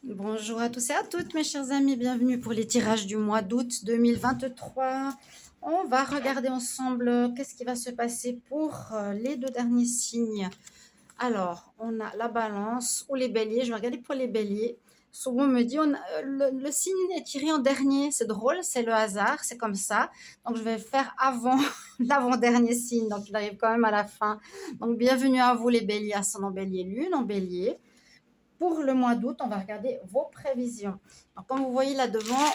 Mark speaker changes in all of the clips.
Speaker 1: Bonjour à tous et à toutes, mes chers amis. Bienvenue pour les tirages du mois d'août 2023. On va regarder ensemble qu'est-ce qui va se passer pour les deux derniers signes. Alors, on a la balance ou les béliers. Je vais regarder pour les béliers. Souvent, on me dit, le signe est tiré en dernier. C'est drôle, c'est le hasard, c'est comme ça. Donc, je vais faire avant l'avant-dernier signe. Donc, il arrive quand même à la fin. Donc, bienvenue à vous, les béliers, ascendant bélier, lune en bélier. Pour le mois d'août, on va regarder vos prévisions. Donc, comme vous voyez là devant,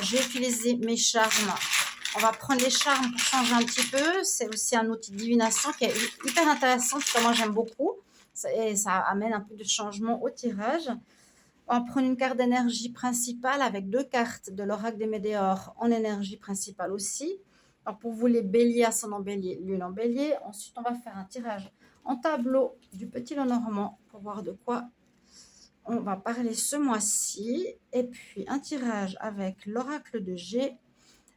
Speaker 1: j'ai utilisé mes charmes. On va prendre les charmes pour changer un petit peu. C'est aussi un outil de divination qui est hyper intéressant, parce que moi j'aime beaucoup. Et ça amène un peu de changement au tirage. On va prendre une carte d'énergie principale avec deux cartes de l'oracle des Médéors en énergie principale aussi. Alors pour vous les béliers, ascendant bélier, lune en bélier. Ensuite, on va faire un tirage en tableau du petit Lenormand pour voir de quoi on va parler ce mois-ci. Et puis un tirage avec l'oracle de G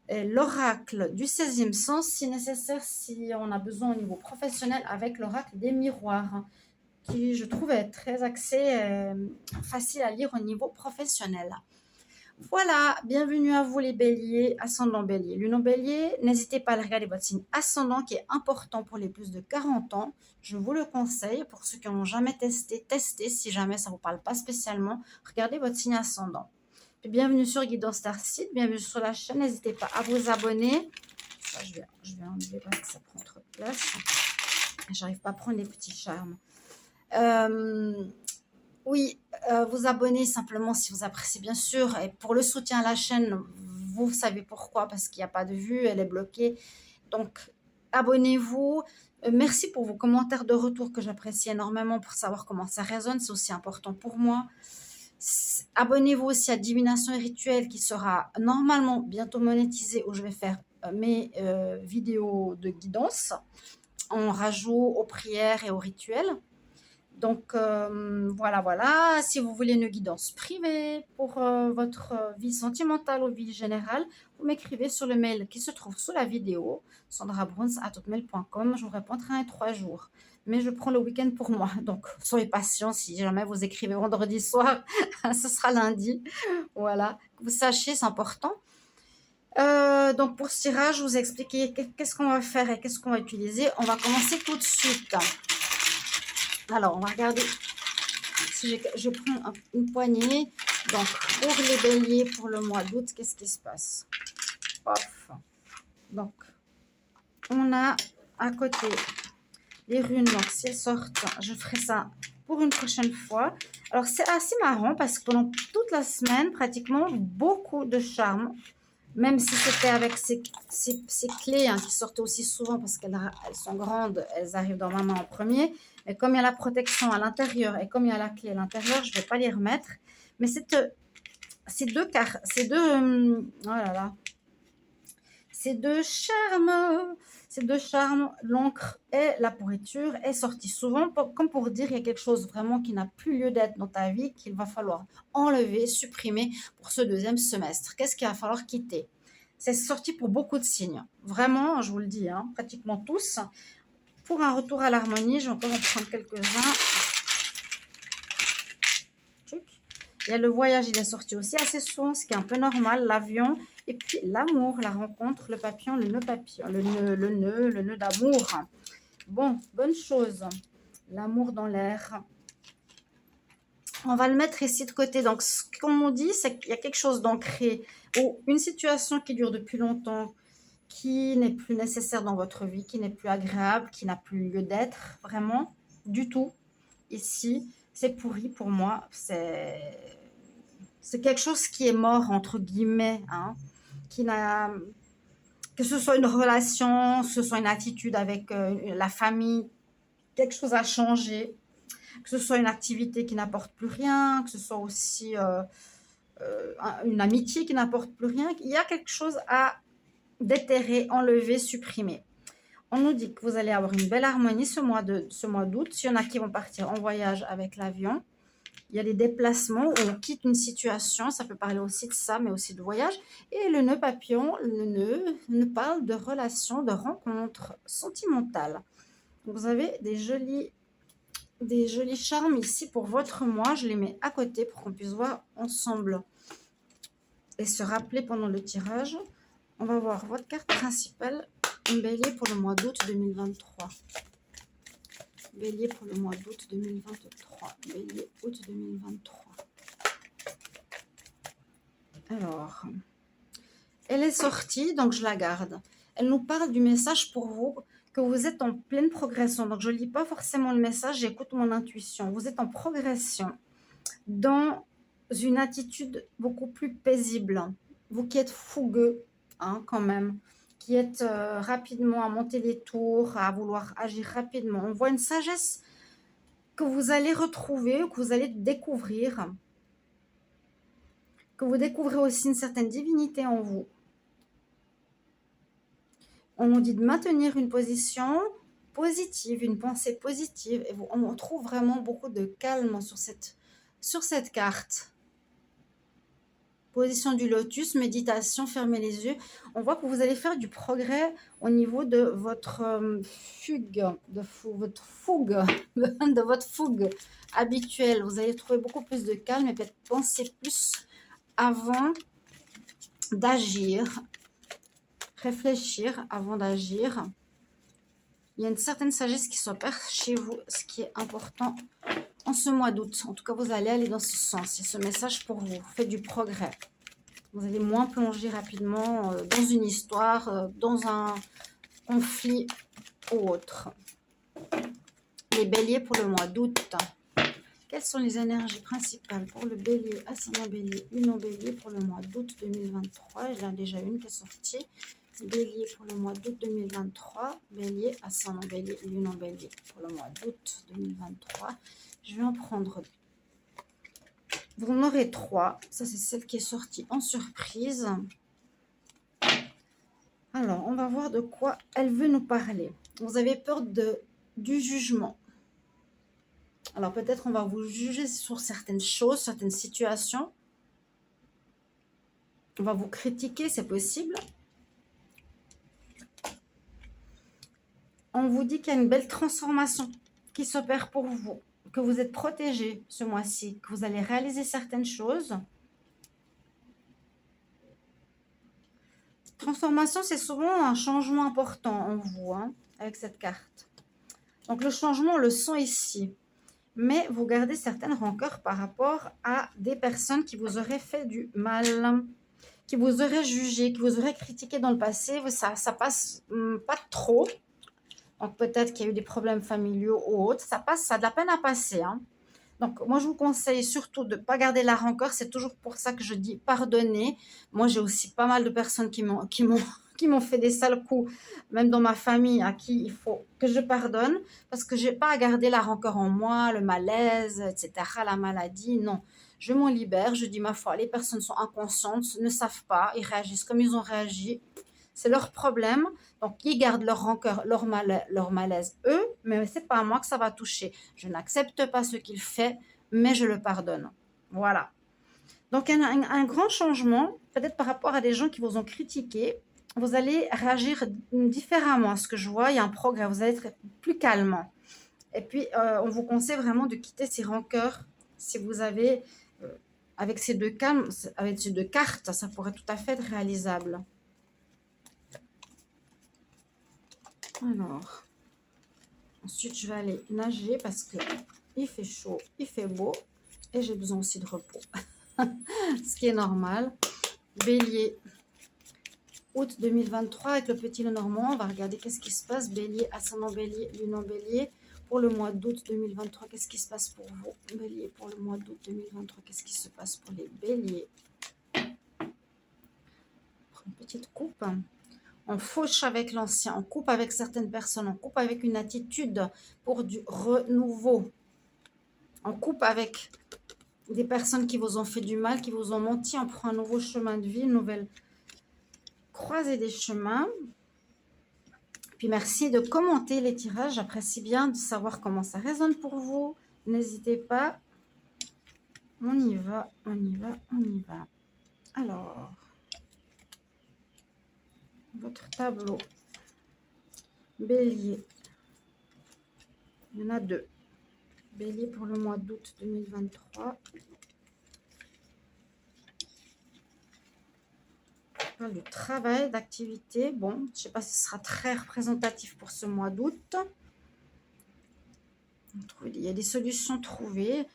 Speaker 1: et l'oracle du 16e sens, si nécessaire, si on a besoin au niveau professionnel, avec l'oracle des miroirs, qui je trouve est très axé, facile à lire au niveau professionnel. Voilà, bienvenue à vous les béliers, ascendant bélier, lune en bélier. N'hésitez pas à regarder votre signe ascendant qui est important pour les plus de 40 ans. Je vous le conseille. Pour ceux qui n'ont jamais testé, testez. Si jamais ça ne vous parle pas spécialement, regardez votre signe ascendant. Et bienvenue sur Guidance Starseed, bienvenue sur la chaîne. N'hésitez pas à vous abonner. Ça, je vais enlever parce que ça prend trop de place. J'arrive pas à prendre les petits charmes. Oui, vous abonner simplement si vous appréciez, bien sûr. Et pour le soutien à la chaîne, vous savez pourquoi, parce qu'il n'y a pas de vue, elle est bloquée. Donc, abonnez-vous. Merci pour vos commentaires de retour que j'apprécie énormément pour savoir comment ça résonne. C'est aussi important pour moi. Abonnez-vous aussi à Divination et Rituel qui sera normalement bientôt monétisé, où je vais faire mes vidéos de guidance en rajout aux prières et aux rituels. Donc, voilà. Si vous voulez une guidance privée pour votre vie sentimentale ou vie générale, vous m'écrivez sur le mail qui se trouve sous la vidéo, sandrabruns@hotmail.com. Je vous répondrai en 3 jours. Mais je prends le week-end pour moi. Donc, soyez patients. Si jamais vous écrivez vendredi soir, ce sera lundi. Voilà. Que vous sachiez, c'est important. Donc, pour ce tirage, je vous ai expliqué qu'est-ce qu'on va faire et qu'est-ce qu'on va utiliser. On va commencer tout de suite. Alors, on va regarder. Si je prends une poignée. Donc, pour les béliers, pour le mois d'août, qu'est-ce qui se passe? Off. Donc, on a à côté les runes. Donc, si elles sortent, je ferai ça pour une prochaine fois. Alors, c'est assez marrant parce que pendant toute la semaine, pratiquement, beaucoup de charmes. Même si c'était avec ces clés qui sortaient aussi souvent parce qu'elles sont grandes, elles arrivent dans ma main en premier. Mais comme il y a la protection à l'intérieur et comme il y a la clé à l'intérieur, je ne vais pas les remettre. Mais ces deux charmes, l'encre et la pourriture est sortie souvent, comme pour dire il y a quelque chose vraiment qui n'a plus lieu d'être dans ta vie, qu'il va falloir enlever, supprimer pour ce deuxième semestre. Qu'est-ce qu'il va falloir quitter? C'est sorti pour beaucoup de signes. Vraiment, je vous le dis, pratiquement tous. Pour un retour à l'harmonie, je vais encore en prendre quelques-uns. Il y a le voyage, il est sorti aussi assez souvent, ce qui est un peu normal, l'avion, et puis l'amour, la rencontre, le papillon, le nœud papillon, le nœud d'amour. Bon, bonne chose. L'amour dans l'air. On va le mettre ici de côté. Donc, ce qu'on nous dit, c'est qu'il y a quelque chose d'ancré ou une situation qui dure depuis longtemps, qui n'est plus nécessaire dans votre vie, qui n'est plus agréable, qui n'a plus lieu d'être, vraiment, du tout. Ici, c'est pourri pour moi. C'est quelque chose qui est mort, entre guillemets, qui n'a... Que ce soit une relation, que ce soit une attitude avec la famille, quelque chose a changé. Que ce soit une activité qui n'apporte plus rien, que ce soit aussi une amitié qui n'apporte plus rien. Il y a quelque chose à déterrer, enlever, supprimer. On nous dit que vous allez avoir une belle harmonie ce mois d'août. S'il y en a qui vont partir en voyage avec l'avion, il y a des déplacements où on quitte une situation, ça peut parler aussi de ça, mais aussi de voyage. Et le nœud papillon, le nœud nous parle de relations, de rencontres sentimentales. Donc, vous avez des jolies des jolis charmes ici pour votre mois. Je les mets à côté pour qu'on puisse voir ensemble et se rappeler pendant le tirage. On va voir votre carte principale, Bélier pour le mois d'août 2023. Bélier pour le mois d'août 2023. Bélier, août 2023. Alors, elle est sortie, donc je la garde. Elle nous parle du message pour vous, que vous êtes en pleine progression. Donc, je ne lis pas forcément le message, j'écoute mon intuition. Vous êtes en progression dans une attitude beaucoup plus paisible. Vous qui êtes fougueux, hein, quand même, qui êtes rapidement à monter les tours, à vouloir agir rapidement. On voit une sagesse que vous allez retrouver, que vous allez découvrir, que vous découvrez aussi une certaine divinité en vous. On nous dit de maintenir une position positive, une pensée positive. Et on trouve vraiment beaucoup de calme sur cette carte. Position du lotus, méditation, fermez les yeux. On voit que vous allez faire du progrès au niveau de votre de votre fougue habituelle. Vous allez trouver beaucoup plus de calme et peut-être penser plus avant d'agir. Réfléchir avant d'agir. Il y a une certaine sagesse qui s'opère chez vous, ce qui est important en ce mois d'août. En tout cas, vous allez aller dans ce sens. C'est ce message pour vous. Faites du progrès. Vous allez moins plonger rapidement dans une histoire, dans un conflit ou autre. Les béliers pour le mois d'août. Quelles sont les énergies principales pour le bélier, ascendant bélier, lune en bélier pour le mois d'août 2023? Il y en a déjà une qui est sortie. Bélier pour le mois d'août 2023. Bélier, ascendant bélier, lune en bélier pour le mois d'août 2023. Je vais en prendre. Vous en aurez 3. Ça, c'est celle qui est sortie en surprise. Alors, on va voir de quoi elle veut nous parler. Vous avez peur du jugement. Alors, peut-être on va vous juger sur certaines choses, certaines situations. On va vous critiquer, c'est possible. On vous dit qu'il y a une belle transformation qui s'opère pour vous, que vous êtes protégé ce mois-ci, que vous allez réaliser certaines choses. Transformation, c'est souvent un changement important en vous, hein, avec cette carte. Donc, le changement, on le sent ici. Mais vous gardez certaines rancœurs par rapport à des personnes qui vous auraient fait du mal, qui vous auraient jugé, qui vous auraient critiqué dans le passé. Ça passe pas trop. Donc, peut-être qu'il y a eu des problèmes familiaux ou autres. Ça a de la peine à passer. Hein. Donc, moi, je vous conseille surtout de ne pas garder la rancœur. C'est toujours pour ça que je dis pardonner. Moi, j'ai aussi pas mal de personnes qui m'ont fait des sales coups, même dans ma famille, à qui il faut que je pardonne, parce que je n'ai pas à garder la rancœur en moi, le malaise, etc., la maladie. Non, je m'en libère. Je dis ma foi, les personnes sont inconscientes, ne savent pas, ils réagissent comme ils ont réagi. C'est leur problème. Donc, ils gardent leur rancœur, leur malaise, eux, mais ce n'est pas à moi que ça va toucher. Je n'accepte pas ce qu'il fait, mais je le pardonne. Voilà. Donc, un grand changement, peut-être par rapport à des gens qui vous ont critiqué, vous allez réagir différemment à ce que je vois. Il y a un progrès, vous allez être plus calme. Et puis, on vous conseille vraiment de quitter ces rancœurs. Si vous avez, avec ces deux cartes, ça pourrait tout à fait être réalisable. Alors, ensuite, je vais aller nager parce que il fait chaud, il fait beau et j'ai besoin aussi de repos. Ce qui est normal. Bélier, août 2023 avec le petit Lenormand. On va regarder qu'est-ce qui se passe. Bélier, ascendant bélier, lune en bélier. Pour le mois d'août 2023, qu'est-ce qui se passe pour vous? Bélier, pour le mois d'août 2023, qu'est-ce qui se passe pour les béliers? Une petite coupe. On fauche avec l'ancien, on coupe avec certaines personnes, on coupe avec une attitude pour du renouveau. On coupe avec des personnes qui vous ont fait du mal, qui vous ont menti, on prend un nouveau chemin de vie, une nouvelle croisée des chemins. Puis merci de commenter les tirages, j'apprécie bien de savoir comment ça résonne pour vous. N'hésitez pas, on y va, on y va, on y va. Alors, votre tableau, bélier, il y en a 2. Bélier pour le mois d'août 2023. On parle du travail, d'activité. Bon, je ne sais pas si ce sera très représentatif pour ce mois d'août. Il y a des solutions trouvées.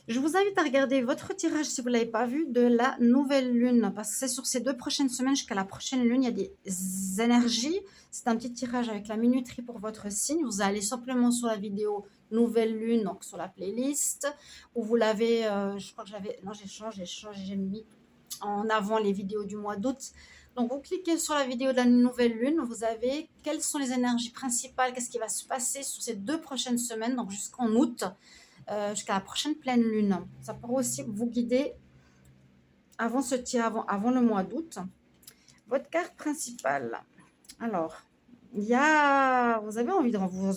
Speaker 1: Je vous invite à regarder votre tirage, si vous ne l'avez pas vu, de la nouvelle lune. Parce que c'est sur ces 2 prochaines semaines jusqu'à la prochaine lune, il y a des énergies. C'est un petit tirage avec la minuterie pour votre signe. Vous allez simplement sur la vidéo nouvelle lune, donc sur la playlist, où vous l'avez, je crois que j'avais, non j'ai changé, j'ai mis en avant les vidéos du mois d'août. Donc vous cliquez sur la vidéo de la nouvelle lune, vous avez quelles sont les énergies principales, qu'est-ce qui va se passer sur ces 2 prochaines semaines, donc jusqu'en août. Jusqu'à la prochaine pleine lune. Ça pourra aussi vous guider avant ce tir, avant le mois d'août. Votre carte principale. Alors, il y a, vous avez envie de vous,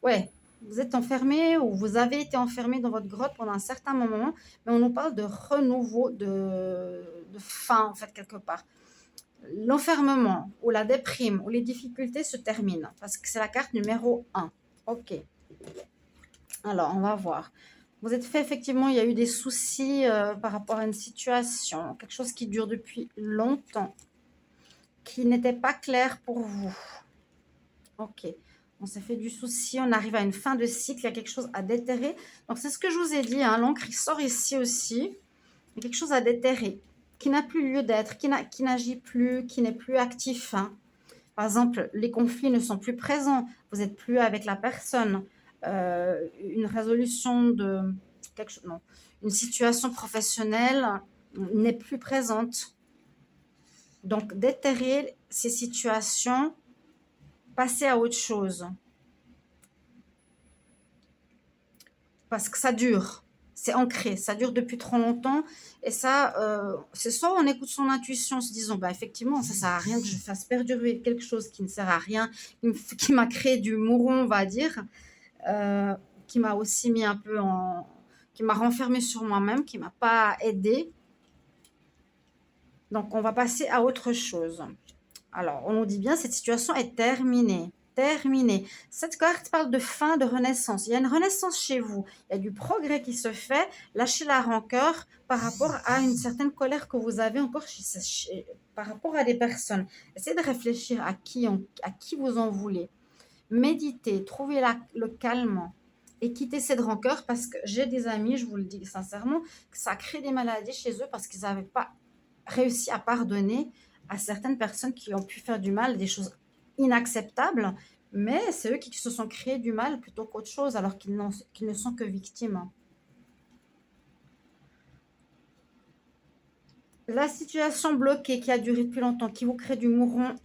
Speaker 1: ouais, vous êtes enfermé ou vous avez été enfermé dans votre grotte pendant un certain moment, mais on nous parle de renouveau, de fin en fait quelque part. L'enfermement ou la déprime ou les difficultés se terminent parce que c'est la carte numéro 1. Ok. Alors, on va voir. Vous êtes fait, effectivement, il y a eu des soucis par rapport à une situation, quelque chose qui dure depuis longtemps, qui n'était pas clair pour vous. Ok, on s'est fait du souci, on arrive à une fin de cycle, il y a quelque chose à déterrer. Donc, c'est ce que je vous ai dit, hein, l'encre, il sort ici aussi. Il y a quelque chose à déterrer, qui n'a plus lieu d'être, qui n'agit plus, qui n'est plus actif. Hein. Par exemple, les conflits ne sont plus présents, vous n'êtes plus avec la personne. Une résolution de quelque chose, non, une situation professionnelle n'est plus présente. Donc, déterrer ces situations, passer à autre chose. Parce que ça dure, c'est ancré, ça dure depuis trop longtemps. Et ça, c'est soit on écoute son intuition en se disant, bah, effectivement, ça ne sert à rien que je fasse perdurer quelque chose qui ne sert à rien, qui m'a créé du mouron, on va dire. Qui m'a aussi mis un peu qui m'a renfermé sur moi-même, qui m'a pas aidé. Donc, on va passer à autre chose. Alors, on nous dit bien, cette situation est terminée. Terminée. Cette carte parle de fin, de renaissance. Il y a une renaissance chez vous. Il y a du progrès qui se fait. Lâchez la rancœur par rapport à une certaine colère que vous avez encore par rapport à des personnes. Essayez de réfléchir à qui vous en voulez. Méditez, trouvez le calme et quittez cette rancœur parce que j'ai des amis, je vous le dis sincèrement, que ça crée des maladies chez eux parce qu'ils n'avaient pas réussi à pardonner à certaines personnes qui ont pu faire du mal, des choses inacceptables, mais c'est eux qui se sont créés du mal plutôt qu'autre chose alors qu'ils ne sont que victimes. La situation bloquée qui a duré depuis longtemps, qui vous crée du mouron,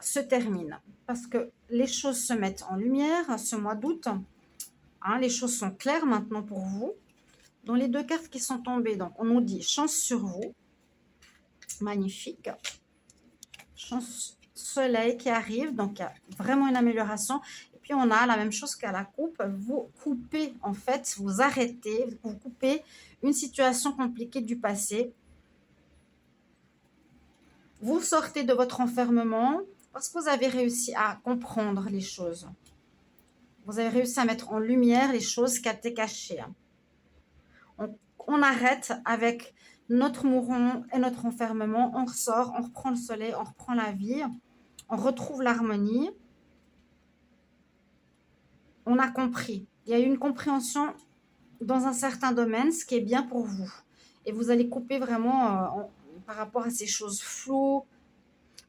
Speaker 1: se termine parce que les choses se mettent en lumière ce mois d'août. Hein, les choses sont claires maintenant pour vous. Dans les 2 cartes qui sont tombées, donc on nous dit chance sur vous. Magnifique. Chance soleil qui arrive, donc il y a vraiment une amélioration. Et puis on a la même chose qu'à la coupe. Vous coupez, en fait, vous arrêtez, vous coupez une situation compliquée du passé. Vous sortez de votre enfermement parce que vous avez réussi à comprendre les choses. Vous avez réussi à mettre en lumière les choses qui étaient cachées. On arrête avec notre mouron et notre enfermement. On ressort, on reprend le soleil, on reprend la vie, on retrouve l'harmonie. On a compris. Il y a eu une compréhension dans un certain domaine, ce qui est bien pour vous. Et vous allez couper vraiment par rapport à ces choses floues.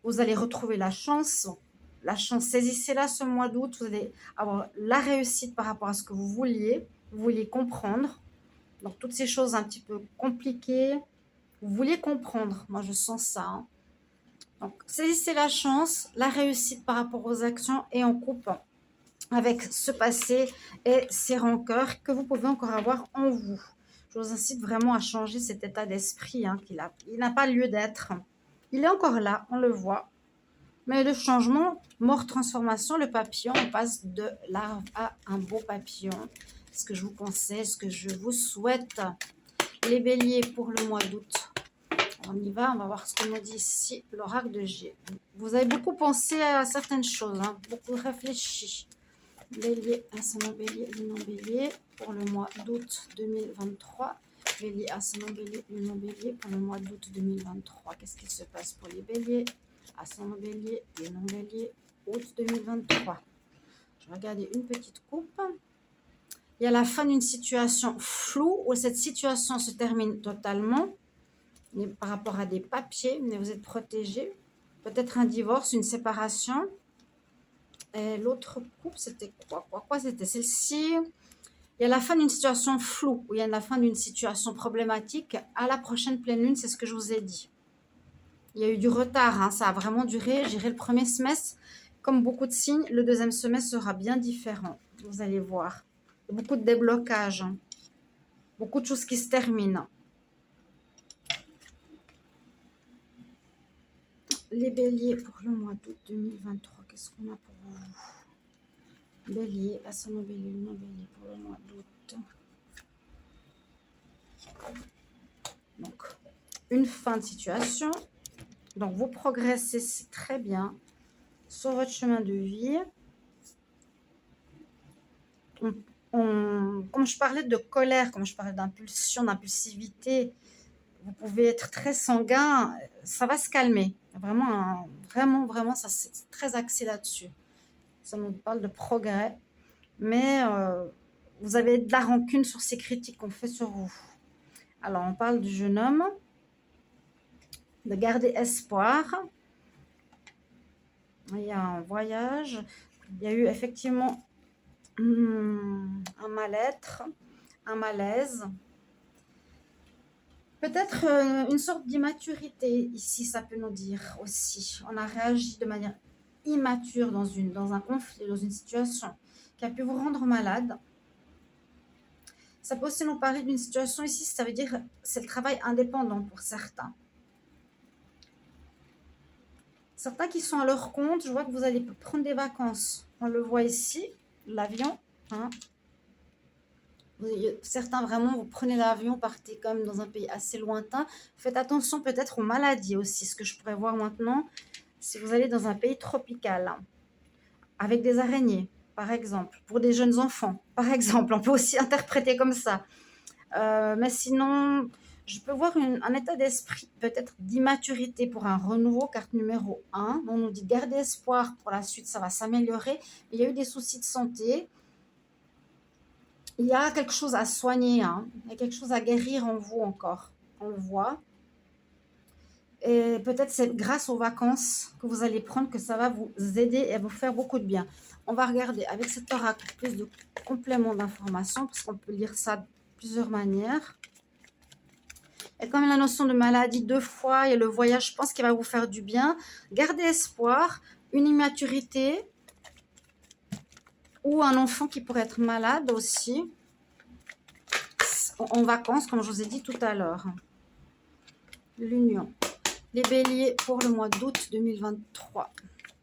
Speaker 1: Vous allez retrouver la chance. La chance, saisissez-la ce mois d'août. Vous allez avoir la réussite par rapport à ce que vous vouliez comprendre. Donc, toutes ces choses un petit peu compliquées, vous vouliez comprendre. Moi, je sens ça. Hein. Donc, saisissez la chance, la réussite par rapport aux actions et on coupe avec ce passé et ces rancœurs que vous pouvez encore avoir en vous. Je vous incite vraiment à changer cet état d'esprit. Hein, il n'a pas lieu d'être. Il est encore là, on le voit. Mais le changement, mort, transformation, le papillon, on passe de larve à un beau papillon. Ce que je vous conseille, ce que je vous souhaite. Les béliers pour le mois d'août. On y va, on va voir ce qu'on nous dit ici, l'oracle de G. Vous avez beaucoup pensé à certaines choses, hein, beaucoup réfléchi. Bélier, ascendant bélier, lune en bélier pour le mois d'août 2023. Bélier, ascendant bélier, lune en bélier pour le mois d'août 2023. Qu'est-ce qui se passe pour les béliers? Ascendant bélier, lune en bélier, août 2023. Je vais regarder une petite coupe. Il y a la fin d'une situation floue où cette situation se termine totalement par rapport à des papiers, mais vous êtes protégé. Peut-être un divorce, une séparation. Et l'autre coupe, c'était quoi c'était celle-ci. Il y a la fin d'une situation floue, ou il y a la fin d'une situation problématique. À la prochaine pleine lune, c'est ce que je vous ai dit. Il y a eu du retard, hein, ça a vraiment duré. Je dirais le premier semestre, comme beaucoup de signes, le deuxième semestre sera bien différent. Vous allez voir. Beaucoup de déblocages, hein. Beaucoup de choses qui se terminent. Les béliers pour le mois d'août 2023, qu'est-ce qu'on a pour vous? Bélier, ascendant bélier, non bélier pour le mois d'août. Donc, une fin de situation. Donc, vous progressez, c'est très bien sur votre chemin de vie. Comme je parlais de colère, comme je parlais d'impulsion, d'impulsivité, vous pouvez être très sanguin, ça va se calmer. Vraiment, ça c'est très axé là-dessus. Ça nous parle de progrès, mais vous avez de la rancune sur ces critiques qu'on fait sur vous. Alors, on parle du jeune homme, de garder espoir. Il y a un voyage, il y a eu effectivement un mal-être, un malaise. Peut-être une sorte d'immaturité ici, ça peut nous dire aussi. On a réagi de manière immature dans un conflit, dans une situation qui a pu vous rendre malade. Ça peut aussi nous parler d'une situation ici, ça veut dire c'est le travail indépendant pour certains. Certains qui sont à leur compte, je vois que vous allez prendre des vacances. On le voit ici, l'avion. Hein. Certains, vraiment, vous prenez l'avion, partez quand même dans un pays assez lointain. Faites attention peut-être aux maladies aussi, ce que je pourrais voir maintenant. Si vous allez dans un pays tropical, hein, avec des araignées, par exemple, pour des jeunes enfants, par exemple, on peut aussi interpréter comme ça. Mais sinon, je peux voir un état d'esprit peut-être d'immaturité pour un renouveau, carte numéro 1. On nous dit garder espoir pour la suite, ça va s'améliorer. Il y a eu des soucis de santé. Il y a quelque chose à soigner, hein. Il y a quelque chose à guérir en vous encore. On le voit. Et peut-être c'est grâce aux vacances que vous allez prendre que ça va vous aider et vous faire beaucoup de bien. On va regarder avec cet oracle plus de compléments d'informations parce qu'on peut lire ça de plusieurs manières. Il y a quand même la notion de maladie 2 fois. Il y a le voyage, je pense, qui va vous faire du bien. Gardez espoir, une immaturité ou un enfant qui pourrait être malade aussi. En vacances, comme je vous ai dit tout à l'heure. L'union. Les béliers pour le mois d'août 2023.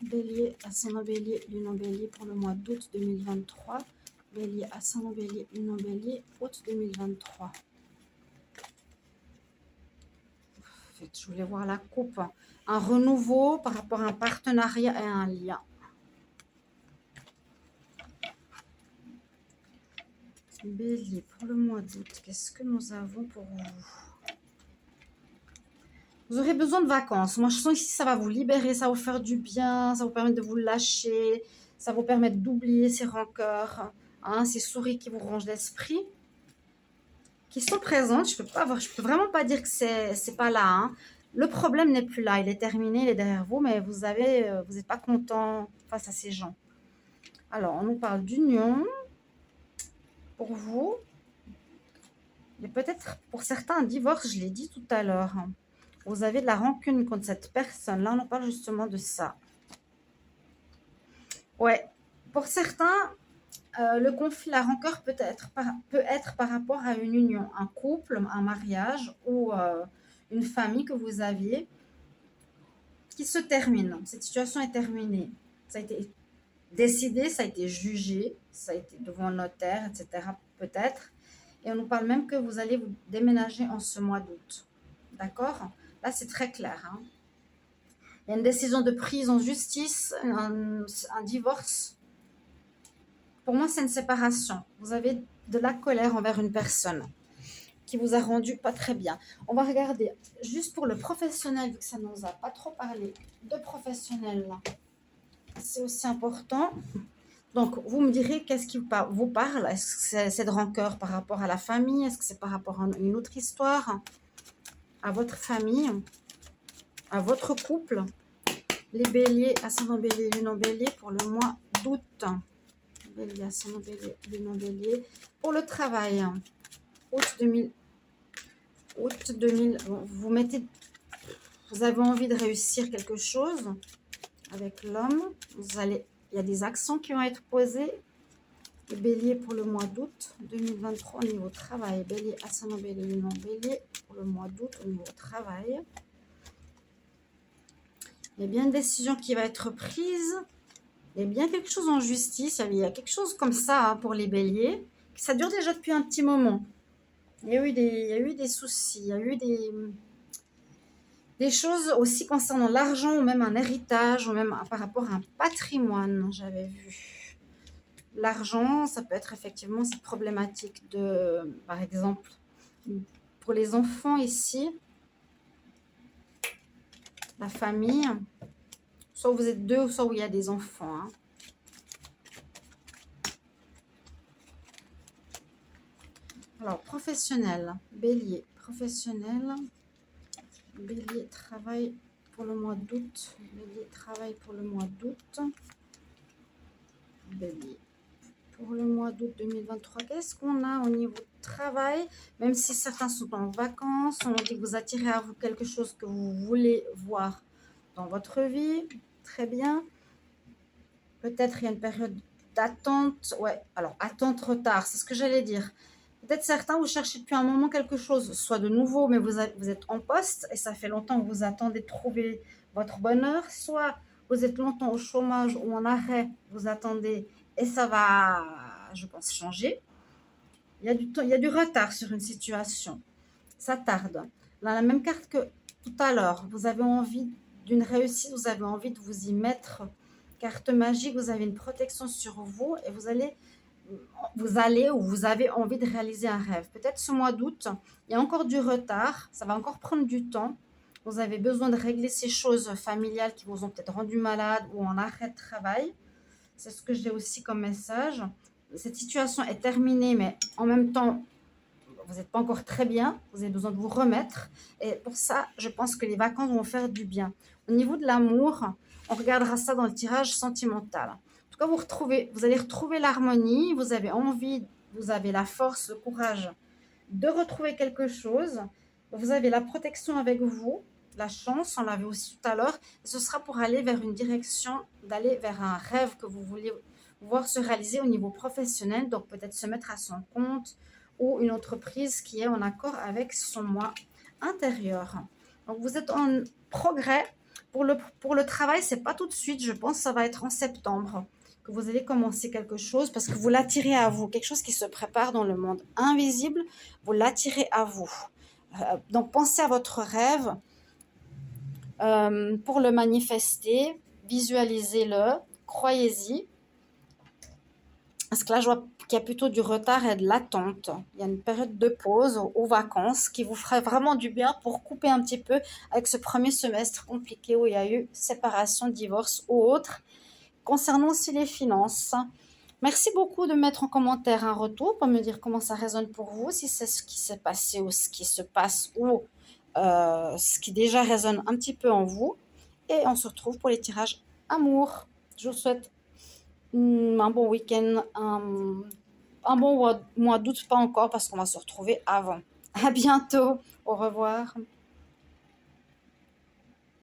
Speaker 1: Bélier, ascendant bélier, lune en bélier pour le mois d'août 2023. Bélier, ascendant bélier, lune en bélier, août 2023. En fait, je voulais voir la coupe. Un renouveau par rapport à un partenariat et un lien. Bélier, pour le mois d'août, qu'est-ce que nous avons pour vous? Vous aurez besoin de vacances. Moi, je sens ici, ça va vous libérer, ça va vous faire du bien, ça va vous permettre de vous lâcher, ça va vous permettre d'oublier ces rancœurs, hein, ces souris qui vous rongent l'esprit, qui sont présentes. Je peux vraiment pas dire que c'est pas là. Hein. Le problème n'est plus là, il est terminé, il est derrière vous, mais vous n'êtes pas content face à ces gens. Alors, on nous parle d'union. Pour vous, il y a peut-être pour certains un divorce, je l'ai dit tout à l'heure. Vous avez de la rancune contre cette personne. Là, on en parle justement de ça. Ouais. Pour certains, le conflit, la rancœur peut être par rapport à une union, un couple, un mariage ou une famille que vous aviez qui se termine. Cette situation est terminée. Ça a été décidé, ça a été jugé, ça a été devant le notaire, etc. Peut-être. Et on nous parle même que vous allez vous déménager en ce mois d'août. D'accord? Là, c'est très clair. Hein. Il y a une décision de prise en justice, un divorce. Pour moi, c'est une séparation. Vous avez de la colère envers une personne qui vous a rendu pas très bien. On va regarder juste pour le professionnel, vu que ça ne nous a pas trop parlé de professionnel là. C'est aussi important. Donc, vous me direz qu'est-ce qui vous parle. Est-ce que c'est de rancœur par rapport à la famille? Est-ce que c'est par rapport à une autre histoire? À votre famille? À votre couple? Les béliers, ascendant bélier, lune en bélier pour le mois d'août. Bélier, ascendant bélier, lune en bélier. Pour le travail, août 2000, vous avez envie de réussir quelque chose avec l'homme. Il y a des accents qui vont être posés. Les béliers pour le mois d'août 2023 au niveau travail. Bélier, ascendant bélier, lune en bélier pour le mois d'août au niveau travail. Il y a bien une décision qui va être prise. Il y a bien quelque chose en justice. Il y a quelque chose comme ça hein, pour les béliers. Ça dure déjà depuis un petit moment. Il y a eu des soucis. Il y a eu des choses aussi concernant l'argent ou même un héritage ou même par rapport à un patrimoine, j'avais vu. L'argent, ça peut être effectivement cette problématique de, par exemple, pour les enfants ici, la famille, soit vous êtes deux, soit où il y a des enfants. Hein. Alors, professionnel, bélier, professionnel, bélier, travail pour le mois d'août, bélier, travail pour le mois d'août, bélier. Pour le mois d'août 2023, qu'est-ce qu'on a au niveau travail? Même si certains sont en vacances, on dit que vous attirez à vous quelque chose que vous voulez voir dans votre vie. Très bien. Peut-être il y a une période d'attente. Ouais, alors attente, retard, c'est ce que j'allais dire. Peut-être certains, vous cherchez depuis un moment quelque chose, soit de nouveau, mais vous êtes en poste et ça fait longtemps que vous attendez de trouver votre bonheur, soit vous êtes longtemps au chômage ou en arrêt, vous attendez et ça va, je pense, changer. Il y a du retard sur une situation. Ça tarde. Dans la même carte que tout à l'heure, vous avez envie d'une réussite, vous avez envie de vous y mettre. Carte magique, vous avez une protection sur vous et vous allez ou vous avez envie de réaliser un rêve. Peut-être ce mois d'août, il y a encore du retard, ça va encore prendre du temps. Vous avez besoin de régler ces choses familiales qui vous ont peut-être rendu malade ou en arrêt de travail. C'est ce que j'ai aussi comme message. Cette situation est terminée, mais en même temps, vous n'êtes pas encore très bien. Vous avez besoin de vous remettre. Et pour ça, je pense que les vacances vont faire du bien. Au niveau de l'amour, on regardera ça dans le tirage sentimental. En tout cas, vous allez retrouver l'harmonie. Vous avez envie, vous avez la force, le courage de retrouver quelque chose. Vous avez la protection avec vous, la chance, on l'avait aussi tout à l'heure. Ce sera pour aller vers une direction, d'aller vers un rêve que vous voulez voir se réaliser au niveau professionnel. Donc peut-être se mettre à son compte ou une entreprise qui est en accord avec son moi intérieur. Donc vous êtes en progrès. Pour le travail, c'est pas tout de suite. Je pense que ça va être en septembre que vous allez commencer quelque chose parce que vous l'attirez à vous. Quelque chose qui se prépare dans le monde invisible, vous l'attirez à vous. Donc pensez à votre rêve pour le manifester, visualisez-le, croyez-y. Parce que là, je vois qu'il y a plutôt du retard et de l'attente. Il y a une période de pause aux vacances qui vous ferait vraiment du bien pour couper un petit peu avec ce premier semestre compliqué où il y a eu séparation, divorce ou autre. Concernant aussi les finances, merci beaucoup de mettre en commentaire un retour pour me dire comment ça résonne pour vous, si c'est ce qui s'est passé ou ce qui se passe ou ce qui déjà résonne un petit peu en vous. Et on se retrouve pour les tirages amour. Je vous souhaite un bon week-end, un bon mois d'août, pas encore parce qu'on va se retrouver avant. À bientôt, au revoir.